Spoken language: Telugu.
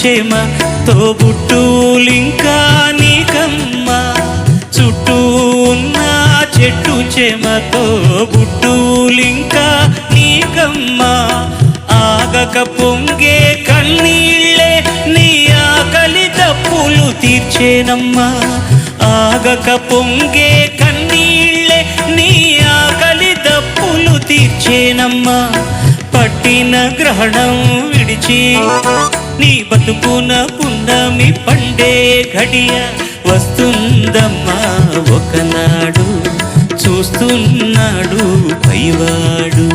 చేమ తోబుట్టులింకా నీకమ్మ చుట్టూ ఉన్న చెట్టు చేమ తోబుట్టులింకా నీకమ్మ ఆగక పొంగే కన్నీళ్ళే నీ ఆకలి తప్పులు తీర్చేనమ్మా ఆగక పొంగే కన్నీళ్ళే నీ ఆకలి తప్పులు తీర్చేనమ్మా పట్టిన గ్రహణం విడిచి నీ బతుకున పున్నమి పండే ఘడియ వస్తుందమ్మా ఒకనాడు చూస్తున్నాడు పైవాడు